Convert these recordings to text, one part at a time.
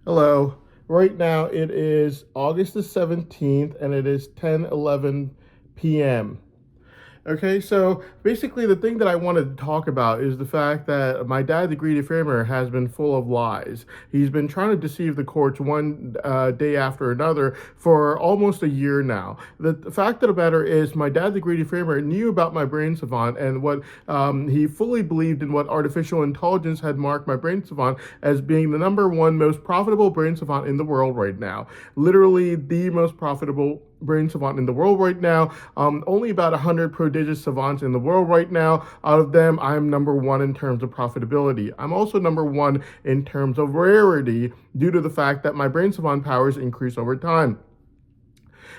Hello. Right now it is August the 17th and it is 10:11 p.m. Okay, so basically, the thing that I wanted to talk about is the fact that my dad, the greedy farmer, has been full of lies. He's been trying to deceive the courts one day after another for almost a year now. The fact of the matter is, my dad, the greedy farmer, knew about my brain savant and what he fully believed in what artificial intelligence had marked my brain savant as being the number one most profitable brain savant in the world right now. Literally, the most profitable brain savant in the world right now. Only about 100 prodigious savants in the world right now. Out of them, I'm number one in terms of profitability. I'm also number one in terms of rarity due to the fact that my brain savant powers increase over time.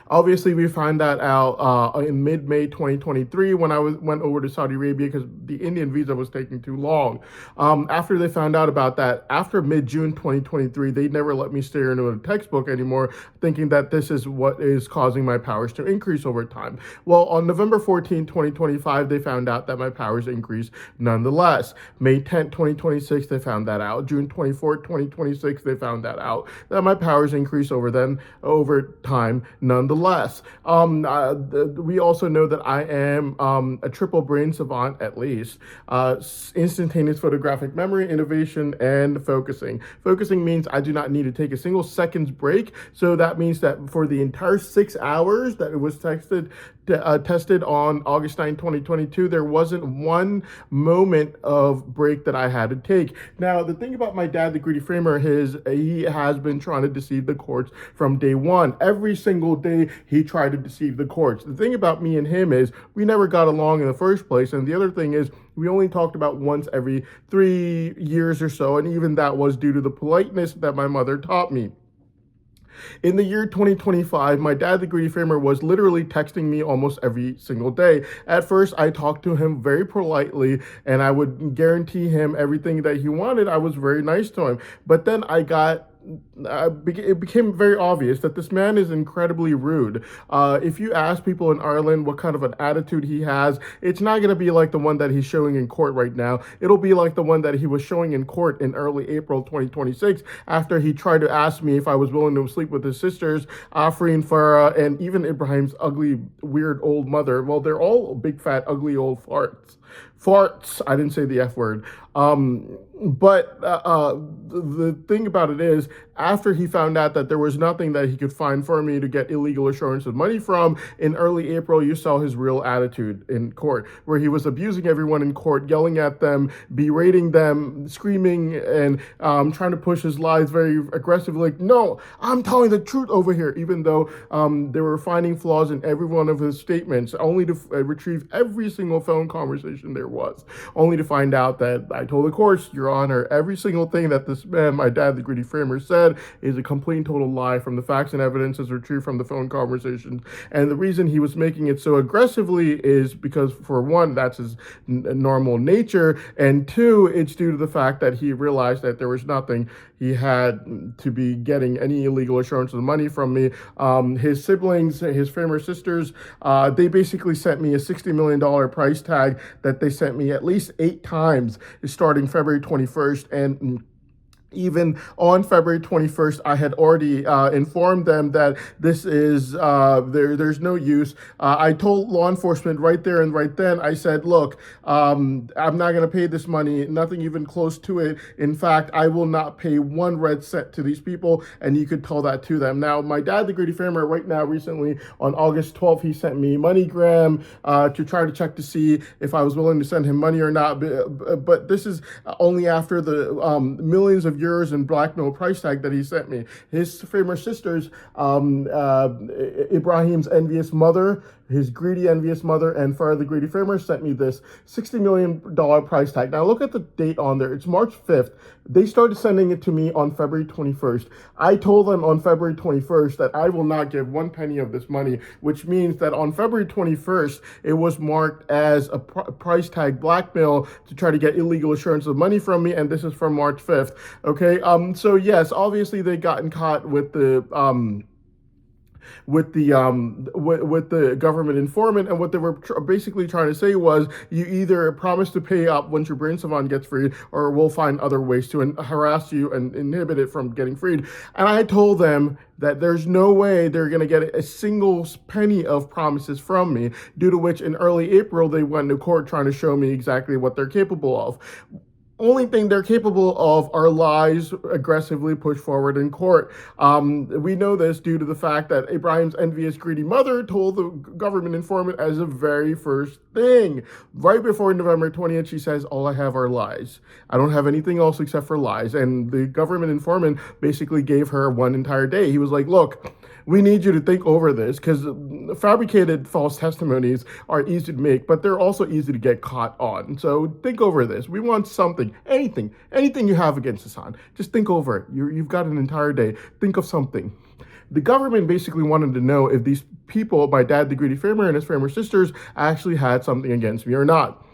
Obviously, we find that out in mid-May 2023 when went over to Saudi Arabia because the Indian visa was taking too long. After they found out about that, after mid-June 2023, they never let me stare into a textbook anymore, thinking that this is what is causing my powers to increase over time. Well, on November 14, 2025, they found out that my powers increased nonetheless. May 10th, 2026, they found that out. June 24th, 2026, they found that out, that my powers increase over time nonetheless. We also know that I am a triple brain savant at least. Instantaneous photographic memory, innovation, and focusing. Focusing means I do not need to take a single second's break. So that means that for the entire 6 hours that it was tested on August 9, 2022, there wasn't one moment of break that I had to take. Now, the thing about my dad, the greedy framer, he has been trying to deceive the courts from day one. Every single day, he tried to deceive the courts. The thing about me and him is we never got along in the first place. And the other thing is we only talked about once every 3 years or so. And even that was due to the politeness that my mother taught me. In the year 2025, my dad, the greedy farmer, was literally texting me almost every single day. At first, I talked to him very politely and I would guarantee him everything that he wanted. I was very nice to him. But then it became very obvious that this man is incredibly rude. If you ask people in Ireland what kind of an attitude he has, it's not going to be like the one that he's showing in court right now. It'll be like the one that he was showing in court in early April 2026 after he tried to ask me if I was willing to sleep with his sisters, Afrin, Farah, and even Ibrahim's ugly, weird old mother. Well, they're all big, fat, ugly old farts. Farts. I didn't say the F word. The thing about it is, after he found out that there was nothing that he could find for me to get illegal assurance of money from, in early April, you saw his real attitude in court, where he was abusing everyone in court, yelling at them, berating them, screaming, and trying to push his lies very aggressively. Like, no, I'm telling the truth over here, even though they were finding flaws in every one of his statements, only to retrieve every single phone conversation there was, only to find out that I told the courts, Your Honor, every single thing that this man, my dad, the greedy framer, said is a complete and total lie from the facts and evidence as retrieved from the phone conversations. And the reason he was making it so aggressively is because, for one, that's his normal nature, and two, it's due to the fact that he realized that there was nothing he had to be getting any illegal assurance of money from me. His siblings, his former sisters, they basically sent me a $60 million price tag that they sent me at least 8 times starting February 21st. And even on February 21st, I had already informed them that this is there's no use. I told law enforcement right there and right then. I said, look, I'm not going to pay this money, nothing even close to it. In fact, I will not pay one red cent to these people, and you could tell that to them. Now, my dad, the greedy farmer, right now, recently on August 12th, he sent me MoneyGram to try to check to see if I was willing to send him money or not. But this is only after the millions of euros in blackmail price tag that he sent me. His former sisters, Ibrahim's envious mother, his greedy, envious mother, and Farah the greedy farmer sent me this $60 million price tag. Now look at the date on there. It's March 5th. They started sending it to me on February 21st. I told them on February 21st that I will not give one penny of this money, which means that on February 21st, it was marked as a price tag blackmail to try to get illegal assurance of money from me, and this is from March 5th. Okay, so yes, obviously they gotten caught with the with the government informant, and what they were basically trying to say was, you either promise to pay up once your brain savant gets freed, or we'll find other ways to harass you and inhibit it from getting freed. And I told them that there's no way they're going to get a single penny of promises from me, due to which in early April they went to court trying to show me exactly what they're capable of. Only thing they're capable of are lies aggressively pushed forward in court. We know this due to the fact that Ibrahim's envious, greedy mother told the government informant as a very first thing. Right before November 20th, she says, all I have are lies. I don't have anything else except for lies. And the government informant basically gave her one entire day. He was like, look, we need you to think over this, because fabricated false testimonies are easy to make, but they're also easy to get caught on. So think over this. We want something, anything you have against Hassan. Just think over it. You've got an entire day. Think of something. The government basically wanted to know if these people, my dad, the greedy framer, and his framer sisters, actually had something against me or not.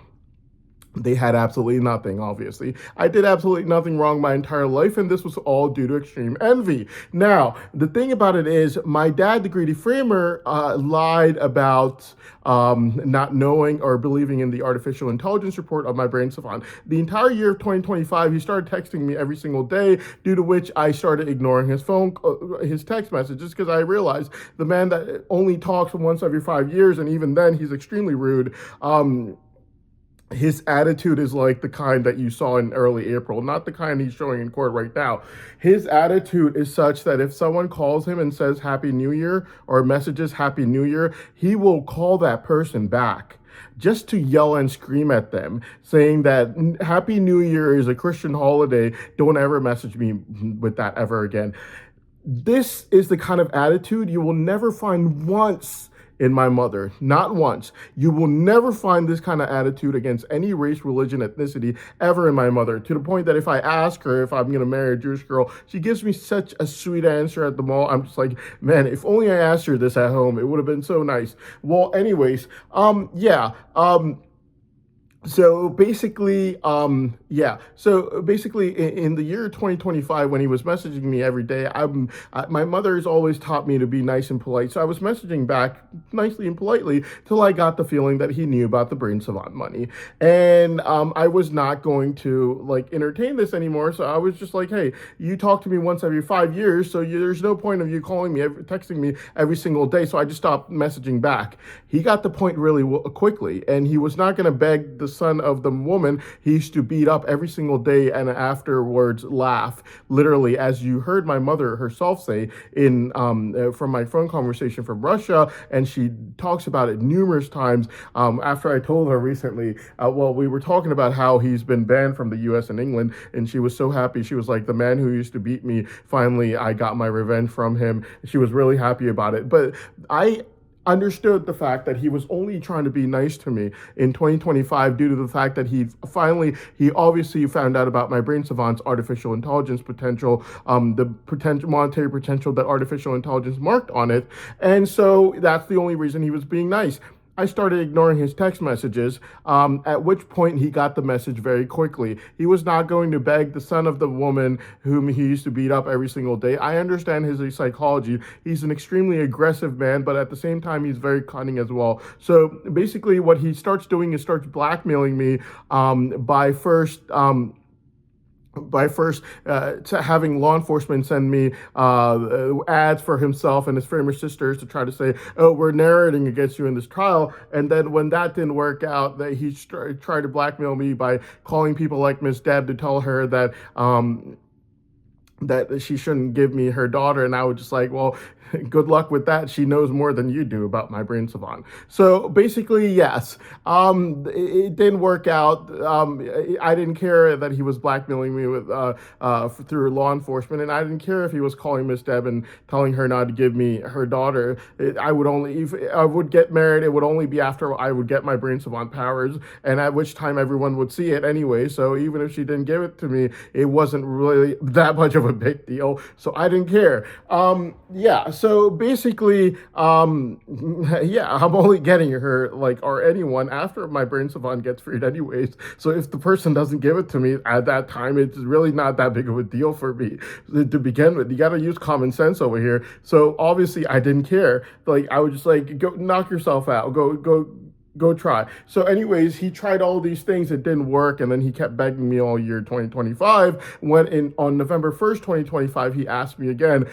They had absolutely nothing, obviously. I did absolutely nothing wrong my entire life, and this was all due to extreme envy. Now, the thing about it is, my dad, the greedy framer, lied about not knowing or believing in the artificial intelligence report of my brain savant. The entire year of 2025, he started texting me every single day, due to which I started ignoring his text messages, because I realized the man that only talks once every 5 years, and even then he's extremely rude. His attitude is like the kind that you saw in early April, not the kind he's showing in court right now. His attitude is such that if someone calls him and says Happy New Year, or messages Happy New Year, he will call that person back just to yell and scream at them, saying that Happy New Year is a Christian holiday. Don't ever message me with that ever again. This is the kind of attitude you will never find once in my mother, not once. You will never find this kind of attitude against any race, religion, ethnicity ever in my mother, to the point that if I ask her if I'm going to marry a Jewish girl, she gives me such a sweet answer at the mall. I'm just like, man, if only I asked her this at home, it would have been so nice. Well, anyways, So basically, in the year 2025, when he was messaging me every day, my mother has always taught me to be nice and polite. So I was messaging back nicely and politely till I got the feeling that he knew about the brain savant money. And I was not going to entertain this anymore. So I was just like, hey, you talk to me once every 5 years, so there's no point of you calling me, texting me every single day. So I just stopped messaging back. He got the point really quickly, and he was not going to beg the son of the woman he used to beat up every single day and afterwards laugh, literally, as you heard my mother herself say in from my phone conversation from Russia. And she talks about it numerous times after I told her recently, we were talking about how he's been banned from the US and England, and she was so happy. She was like, the man who used to beat me, finally I got my revenge from him. She was really happy about it. But I understood the fact that he was only trying to be nice to me in 2025, due to the fact that he obviously found out about my brain savant's artificial intelligence potential, the potential monetary potential that artificial intelligence marked on it. And so that's the only reason he was being nice. I started ignoring his text messages, at which point he got the message very quickly. He was not going to beg the son of the woman whom he used to beat up every single day. I understand his psychology. He's an extremely aggressive man, but at the same time, he's very cunning as well. So basically what he starts doing is starts blackmailing me by first having law enforcement send me ads for himself and his framer sisters to try to say, oh, we're narrating against you in this trial. And then when that didn't work out, that he tried to blackmail me by calling people like Miss Deb to tell her that she shouldn't give me her daughter. And I was just like, well, good luck with that. She knows more than you do about my brain savant. So basically, yes, it didn't work out. I didn't care that he was blackmailing me with through law enforcement, and I didn't care if he was calling Miss Deb and telling her not to give me her daughter. If I would get married, it would only be after I would get my brain savant powers, and at which time everyone would see it anyway. So even if she didn't give it to me, it wasn't really that much of a big deal, so I didn't care. Yeah, so basically, yeah, I'm only getting her, like, or anyone, after my brain savant gets freed anyways. So if the person doesn't give it to me at that time, it's really not that big of a deal for me to begin with. You got to use common sense over here. So obviously I didn't care. Like, I was just like, go knock yourself out. Go try. So anyways, he tried all these things, it didn't work, and then he kept begging me all year 2025. When on November 1st, 2025, he asked me again,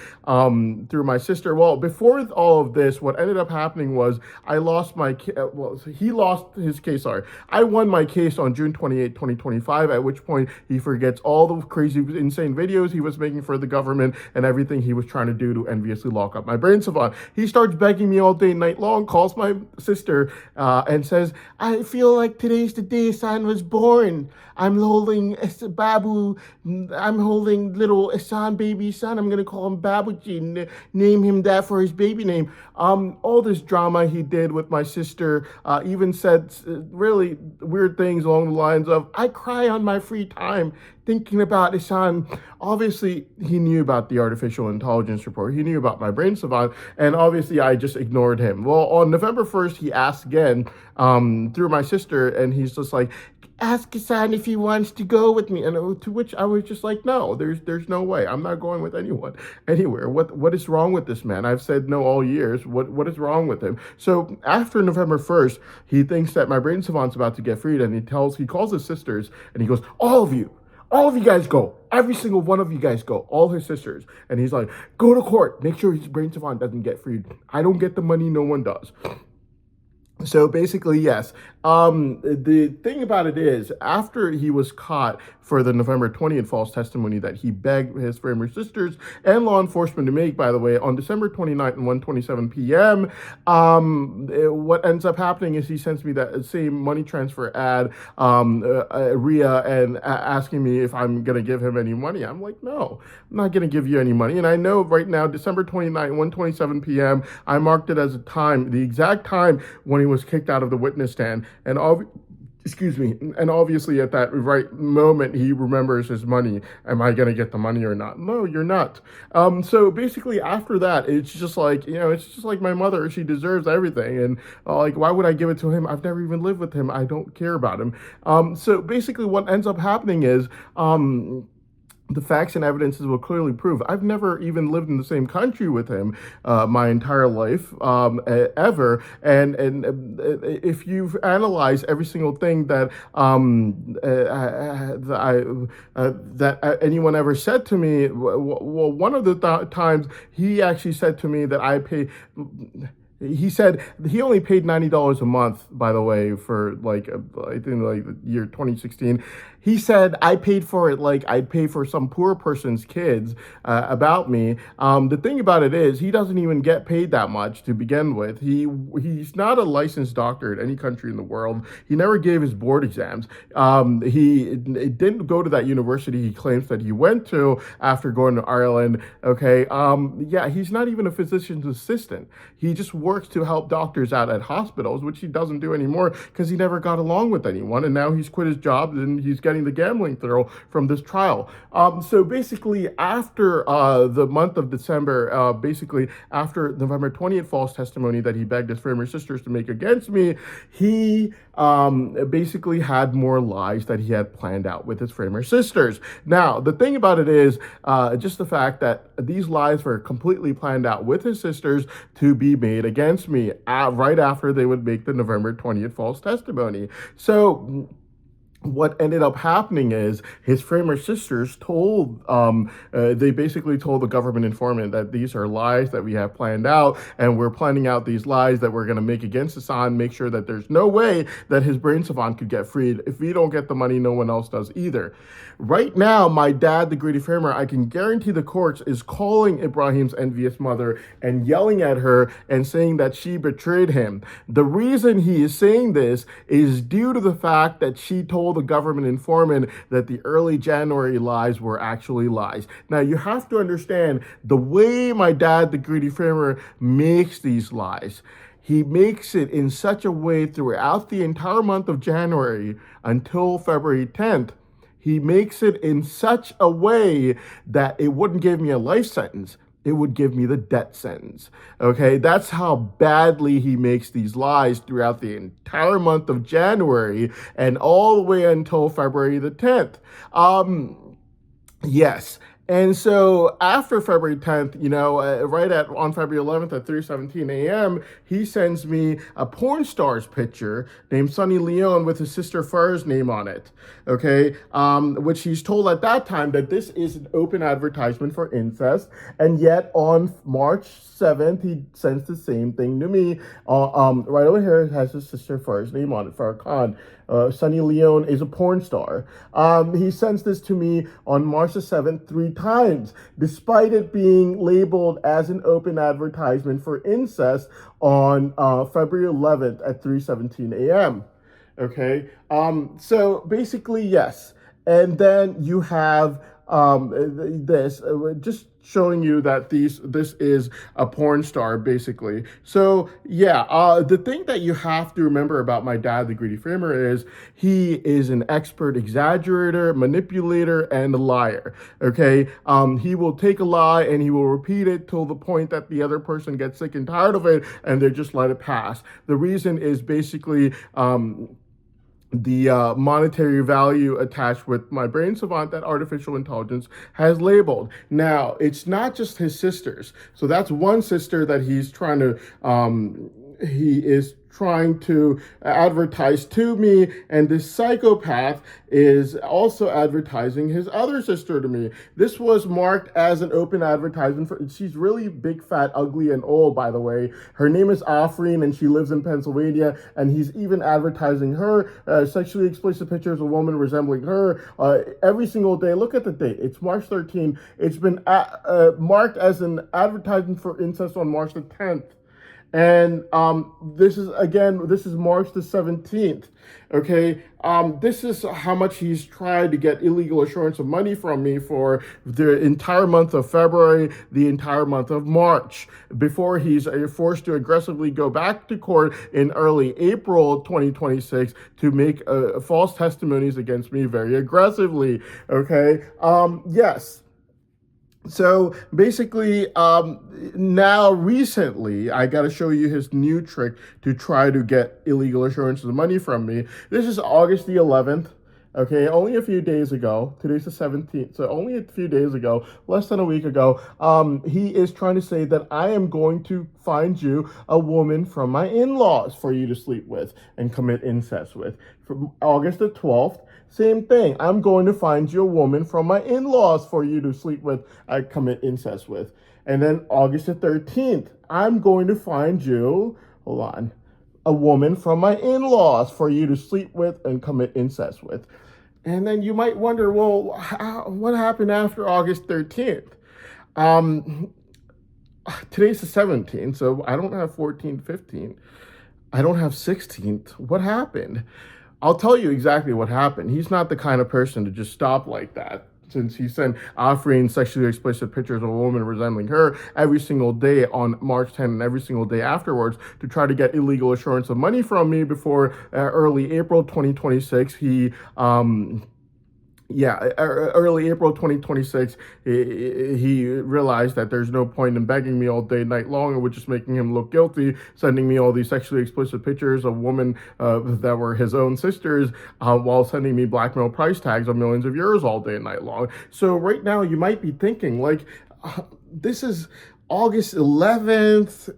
through my sister. Well, before all of this, what ended up happening was I lost my well, he lost his case. Sorry, I won my case on June 28th, 2025, at which point he forgets all the crazy, insane videos he was making for the government and everything he was trying to do to enviously lock up my brain savant. He starts begging me all day, night long, calls my sister, and says, I feel like today's the day Hassan was born. I'm holding Babu, I'm holding little Hassan baby son. I'm going to call him Babuji, name him that for his baby name. All this drama he did with my sister, even said really weird things along the lines of, I cry on my free time thinking about Hassan. Obviously, he knew about the artificial intelligence report. He knew about my brain savant, and obviously I just ignored him. Well, on November 1st, he asked again, through my sister, and he's just like, ask Hassan if he wants to go with me. And to which I was just like, no, there's no way. I'm not going with anyone anywhere. What is wrong with this man? I've said no all years. What is wrong with him? So after November 1st, he thinks that my brain savant's about to get freed, and he calls his sisters, and he goes, all of you guys go. Every single one of you guys go. All his sisters. And he's like, go to court. Make sure his brain savant doesn't get freed. I don't get the money. No one does. So basically, yes. The thing about it is, after he was caught for the November 20th false testimony that he begged his Framer sisters and law enforcement to make, by the way, on December 29th at 1:27 p.m., what ends up happening is he sends me that same money transfer ad, Ria, and asking me if I'm going to give him any money. I'm like, no, I'm not going to give you any money. And I know right now, December 29th, 1:27 p.m., I marked it as a time, the exact time when he was kicked out of the witness stand. And and obviously at that right moment, he remembers his money. Am I going to get the money or not? No, you're not. So basically after that, it's just like, it's just like my mother. She deserves everything. And like, why would I give it to him? I've never even lived with him. I don't care about him. So basically what ends up happening is, the facts and evidences will clearly prove I've never even lived in the same country with him my entire life, ever. And if you've analyzed every single thing that that anyone ever said to me, well, one of the times he actually said to me that I pay. He said he only paid $90 a month, by the way, for like, I think like the year 2016. He said I paid for it like I'd pay for some poor person's kids, about me. The thing about it is he doesn't even get paid that much to begin with. He's not a licensed doctor in any country in the world. He never gave his board exams. He didn't go to that university he claims that he went to after going to Ireland. Okay. Yeah, he's not even a physician's assistant. He just works to help doctors out at hospitals, which he doesn't do anymore because he never got along with anyone, and now he's quit his job and he's getting the gambling thrill from this trial. So basically, after the month of December, basically after November 20th false testimony that he begged his Framer sisters to make against me, he basically had more lies that he had planned out with his Framer sisters. Now, the thing about it is just the fact that these lies were completely planned out with his sisters to be made against me right after they would make the November 20th false testimony. So what ended up happening is his Framer sisters told, they basically told the government informant that these are lies that we have planned out, and we're planning out these lies that we're going to make against Hassan, make sure that there's no way that his brain savant could get freed. If we don't get the money, no one else does either. Right now, my dad, the greedy Framer, I can guarantee the courts, is calling Ibrahim's envious mother and yelling at her and saying that she betrayed him. The reason he is saying this is due to the fact that she told the government informant that the early January lies were actually lies. Now, you have to understand the way my dad, the greedy Framer, makes these lies. He makes it in such a way throughout the entire month of January until February 10th. he makes it in such a way that it wouldn't give me a life sentence. It would give me the death sentence. Okay, that's how badly he makes these lies throughout the entire month of January and all the way until February the 10th. Yes. And so after February 10th, right on February 11th at 3:17 a.m., he sends me a porn star's picture named Sunny Leone with his sister Far's name on it. Okay, which he's told at that time that this is an open advertisement for incest, and yet on March 7th, he sends the same thing to me. Right over here, it has his sister Far's name on it, Farah Khan. Sunny Leone is a porn star. He sends this to me on March the 7th 3 times, despite it being labeled as an open advertisement for incest on February 11th at 3:17 a.m. Okay, so basically, yes. And then you have this, just showing you that this is a porn star, basically. So yeah, the thing that you have to remember about my dad, the Greedy Framer, is he is an expert exaggerator, manipulator, and a liar. Okay, he will take a lie and he will repeat it till the point that the other person gets sick and tired of it, and they just let it pass. The reason is basically the monetary value attached with my brain savant that artificial intelligence has labeled. Now, it's not just his sisters. So that's one sister that he's trying to, he is trying to advertise to me, and this psychopath is also advertising his other sister to me. This was marked as an open advertisement for, she's really big, fat, ugly, and old, by the way. Her name is Afreen, and she lives in Pennsylvania, and he's even advertising her, sexually explicit pictures of a woman resembling her, every single day. Look at the date. It's March 13th. It's been marked as an advertisement for incest on March the 10th. And this is March the 17th. Okay, this is how much he's tried to get illegal assurance of money from me for the entire month of February, the entire month of March, before he's forced to aggressively go back to court in early April 2026 to make false testimonies against me very aggressively. Okay, yes. So basically, now recently, I got to show you his new trick to try to get illegal assurance of money from me. This is August the 11th. Okay, only a few days ago. Today's the 17th, so only a few days ago, less than a week ago, he is trying to say that I am going to find you a woman from my in-laws for you to sleep with and commit incest with. From August the 12th, same thing. I'm going to find you a woman from my in-laws for you to sleep with, I commit incest with. And then August the 13th, I'm going to find you, hold on, a woman from my in-laws for you to sleep with and commit incest with. And then you might wonder, well, what happened after August 13th? Today's the 17th, so I don't have 14, 15. I don't have 16th. What happened? I'll tell you exactly what happened. He's not the kind of person to just stop like that, since he sent Afreen sexually explicit pictures of a woman resembling her every single day on March 10th and every single day afterwards to try to get illegal assurance of money from me before early April 2026. Early April 2026, he realized that there's no point in begging me all day, night long, and was just making him look guilty, sending me all these sexually explicit pictures of women that were his own sisters, while sending me blackmail price tags of millions of euros all day and night long. So right now, you might be thinking, like, this is August 11th,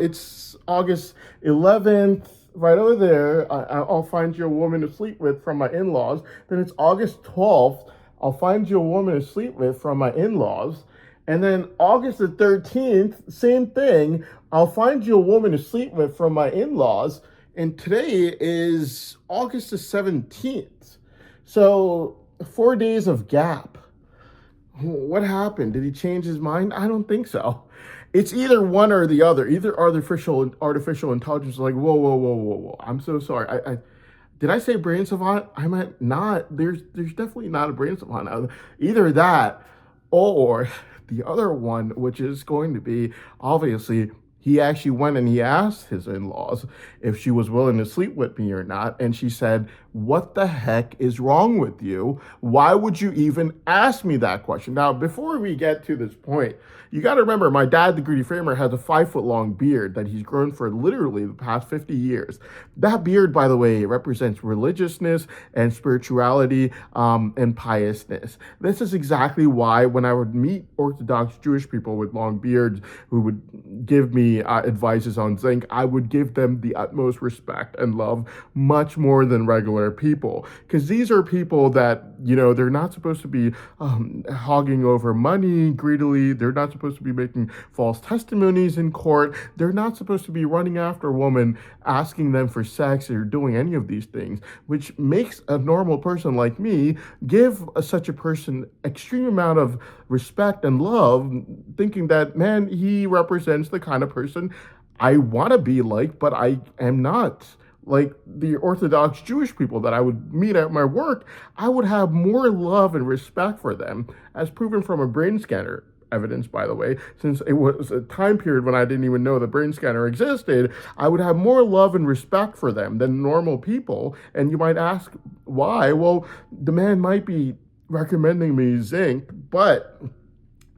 it's August 11th, right over there, I'll find you a woman to sleep with from my in-laws. Then it's August 12th, I'll find you a woman to sleep with from my in-laws. And then August the 13th, same thing, I'll find you a woman to sleep with from my in-laws. And today is August the 17th. So 4 days of gap. What happened? Did he change his mind? I don't think so. It's either one or the other. Either artificial intelligence is like, whoa. I'm so sorry. Did I say brain savant? I meant not. There's definitely not a brain savant. Either that or the other one, which is going to be obviously He actually went and he asked his in-laws if she was willing to sleep with me or not. And she said, "What the heck is wrong with you? Why would you even ask me that question?" Now, before we get to this point, you got to remember my dad, the Greedy Framer, has a 5 foot long beard that he's grown for literally the past 50 years. That beard, by the way, represents religiousness and spirituality and piousness. This is exactly why when I would meet Orthodox Jewish people with long beards who would give me advices on zinc, I would give them the utmost respect and love, much more than regular people. Because these are people that, they're not supposed to be hogging over money greedily. They're not supposed to be making false testimonies in court. They're not supposed to be running after a woman, asking them for sex or doing any of these things, which makes a normal person like me give such a person extreme amount of respect and love, thinking that, man, he represents the kind of person I want to be like, but I am not. Like the Orthodox Jewish people that I would meet at my work, I would have more love and respect for them, as proven from a brain scanner evidence, by the way, since it was a time period when I didn't even know the brain scanner existed. I would have more love and respect for them than normal people. And you might ask why? Well, the man might be recommending me zinc, but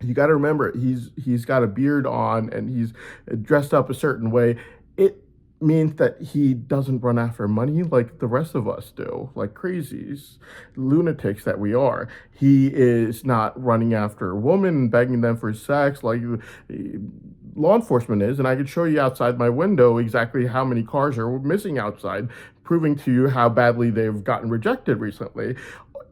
you got to remember he's got a beard on and he's dressed up a certain way. It means that he doesn't run after money like the rest of us do, like crazies, lunatics that we are. He is not running after women, begging them for sex like law enforcement is. And I could show you outside my window exactly how many cars are missing outside, proving to you how badly they've gotten rejected recently.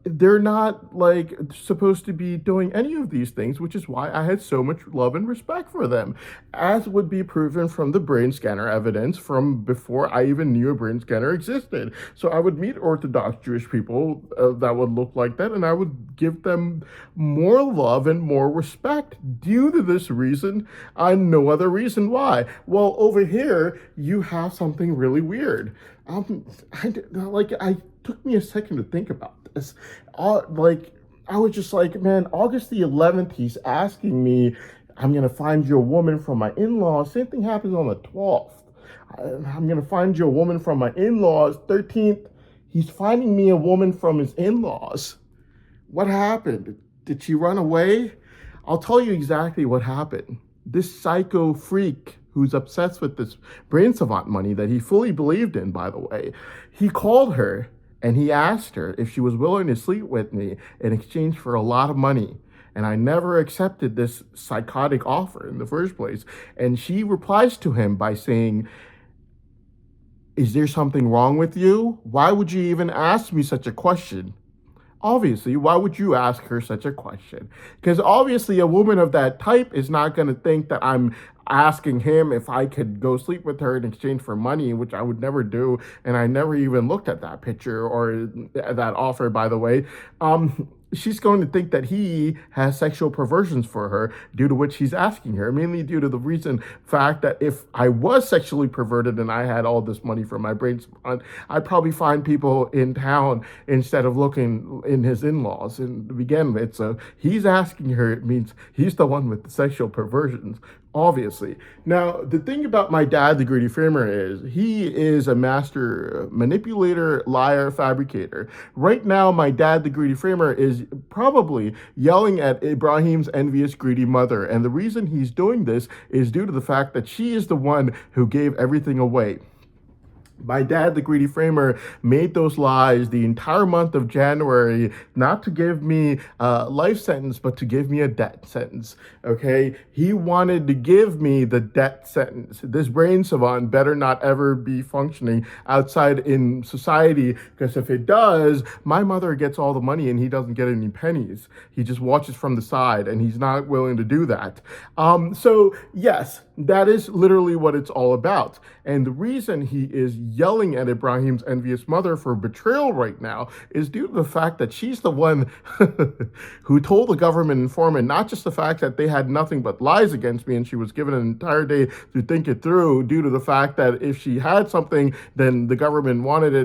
They're not like supposed to be doing any of these things, which is why I had so much love and respect for them, as would be proven from the brain scanner evidence from before I even knew a brain scanner existed. So I would meet Orthodox Jewish people that would look like that, and I would give them more love and more respect due to this reason, and no other reason why. Well, over here, you have something really weird. I took me a second to think about this. I was just like, man, August the 11th, he's asking me, I'm going to find you a woman from my in-laws. Same thing happens on the 12th. I'm going to find you a woman from my in-laws. 13th, he's finding me a woman from his in-laws. What happened? Did she run away? I'll tell you exactly what happened. This psycho freak who's obsessed with this brain savant money that he fully believed in, by the way, he called her and he asked her if she was willing to sleep with me in exchange for a lot of money. And I never accepted this psychotic offer in the first place. And she replies to him by saying, "Is there something wrong with you? Why would you even ask me such a question?" Obviously, why would you ask her such a question? Because obviously a woman of that type is not going to think that I'm asking him if I could go sleep with her in exchange for money, which I would never do. And I never even looked at that picture or that offer, by the way. She's going to think that he has sexual perversions for her, due to which he's asking her, mainly due to the fact that if I was sexually perverted and I had all this money from my brain, I'd probably find people in town instead of looking in his in-laws. And again, he's asking her, it means he's the one with the sexual perversions, obviously. Now, the thing about my dad, the Greedy Framer, is he is a master manipulator, liar, fabricator. Right now, my dad, the Greedy Framer, is probably yelling at Ibrahim's envious, greedy mother. And the reason he's doing this is due to the fact that she is the one who gave everything away. My dad, the Greedy Framer, made those lies the entire month of January, not to give me a life sentence, but to give me a death sentence, okay? He wanted to give me the death sentence. This brain savant better not ever be functioning outside in society, because if it does, my mother gets all the money and he doesn't get any pennies. He just watches from the side, and he's not willing to do that. So yes, that is literally what it's all about. And the reason he is yelling at Ibrahim's envious mother for betrayal right now is due to the fact that she's the one who told the government informant not just the fact that they had nothing but lies against me, and she was given an entire day to think it through, due to the fact that if she had something, then the government wanted it